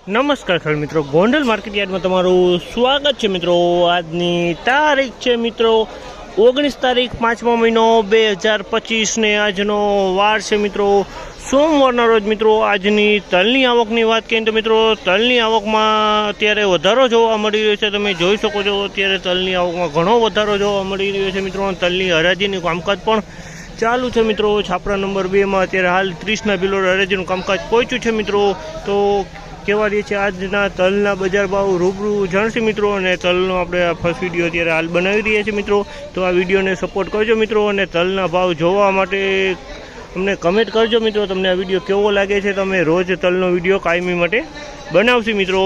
નમસ્કાર ખેડૂત મિત્રો, ગોંડલ માર્કેટ યાર્ડમાં તમારું સ્વાગત છે મિત્રો। આજની તારીખ છે મિત્રો 19 તારીખ 5મો મહિનો 2025 ને આજનો વાર છે મિત્રો સોમવારના રોજ મિત્રો। આજની તલની આવકની વાત કરીએ તો મિત્રો તલની આવકમાં અત્યારે વધારો જોવા મળી રહ્યો છે। તમે જોઈ શકો છો અત્યારે તલની આવકમાં ઘણો વધારો જોવા મળી રહ્યો છે મિત્રો। તલની હરાજીનું કામકાજ પણ ચાલુ છે મિત્રો। છાપરા નંબર 2માં અત્યારે હાલ 30ના બિલો હરાજીનું કામકાજ પહોંચ્યું છે મિત્રો। તો કેવા રહે છે આજના તલના બજાર ભાવ રૂબરૂ જાણશે મિત્રો। અને તલનો આપણે ફર્સ્ટ વિડીયો અત્યારે હાલ બનાવી રહ્યા છીએ મિત્રો। તો આ વિડીયોને સપોર્ટ કરજો મિત્રો। અને તલના ભાવ જોવા માટે અમને કમેન્ટ કરજો મિત્રો તમને આ વિડીયો કેવો લાગે છે। તમે રોજ તલનો વિડીયો કાયમી માટે બનાવશી મિત્રો।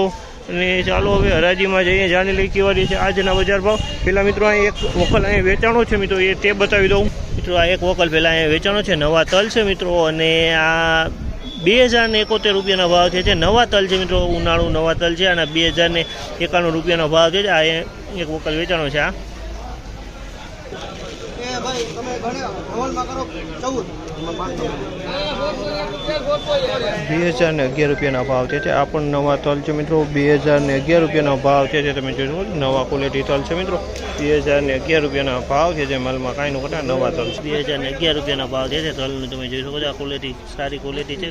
અને ચાલો હવે હરાજીમાં જઈએ, જાણી લઈ કેવા રહે છે આજના બજાર ભાવ। પહેલાં મિત્રો અહીં એક વકલ અહીંયા વેચાણો છે મિત્રો, એ તે બતાવી દઉં મિત્રો। આ એક વકલ પહેલાં અહીંયા વેચાણો છે, નવા તલ છે મિત્રો। અને આ 2071 રૂપિયાના ભાવ છે। નવા તલ છે મિત્રો, ઉનાળુ નવા તલ છે। અને 2091 રૂપિયાનો ભાવ છે। આ એક વકલ વેચાણો છે। આ 2011 રૂપિયાના ભાવ છે। આ પણ નવા તલ છે મિત્રો, 2011 રૂપિયાનો ભાવ છે। તમે જોઈ નવા ક્વોલિટી તલ છે મિત્રો, 2011 રૂપિયાના ભાવ છે। જે માલમાં કાંઈ નું ઘટા નવા તલ 2011 રૂપિયાના ભાવ છે તલનું। તમે જોઈ શકો છો આ ક્વોલિટી સારી ક્વોલિટી છે।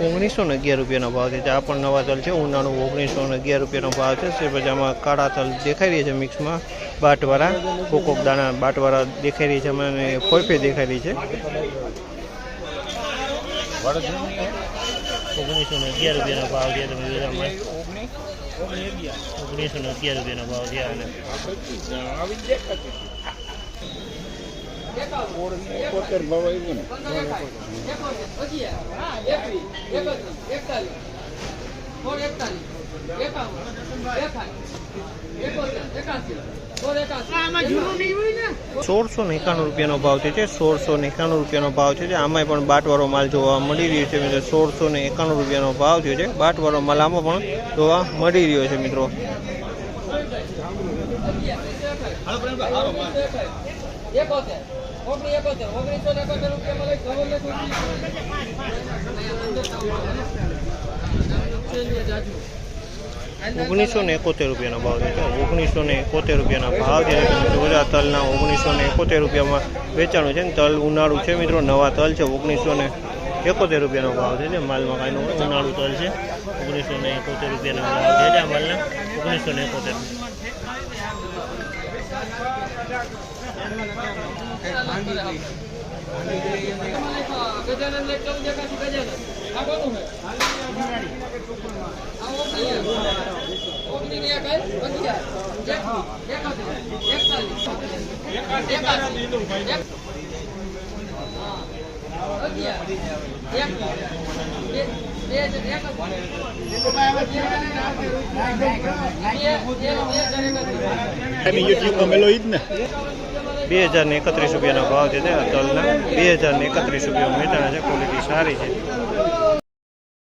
₹1911 રૂપિયાનો ભાવ છે। આ પણ નવા તલ છે, ઉનાળુ ₹1911 રૂપિયાનો ભાવ છે। પછી આમાં કાળા તલ દેખાઈ રહી છે મિક્સમાં, બાટવાળા કોકોક દાણા બાટવાળા દેખાઈ રહી છે અને ફોઈફે દેખાઈ રહી છે। 1911 રૂપિયાનો ભાવ છે। તમે જોઈ 1911 રૂપિયાનો ભાવ છે। અને ₹1691 રૂપિયાનો ભાવ છે। 1691 રૂપિયાનો ભાવ છે। આમાં પણ બાટવાળો માલ જોવા મળી રહ્યો છે મિત્રો। 1691 રૂપિયાનો ભાવ છે। બાટવાળો માલ આમાં પણ જોવા મળી રહ્યો છે મિત્રો। ₹1971 રૂપિયાનો ભાવ છે। ₹1971 રૂપિયાના ભાવ છે। તલના 1971 રૂપિયામાં વેચાણું છે। તલ ઉનાળુ છે મિત્રો, નવા તલ છે। 1971 રૂપિયાનો ભાવ છે। માલમાં કાંઈ ઉનાળુ તલ છે। 1971 રૂપિયાનો ભાવ છે આ માલના। 1971 ₹2031 રૂપિયાના ભાવ છે તલના। 2031 રૂપિયા વેચાણા છે, ક્વોલિટી સારી છે।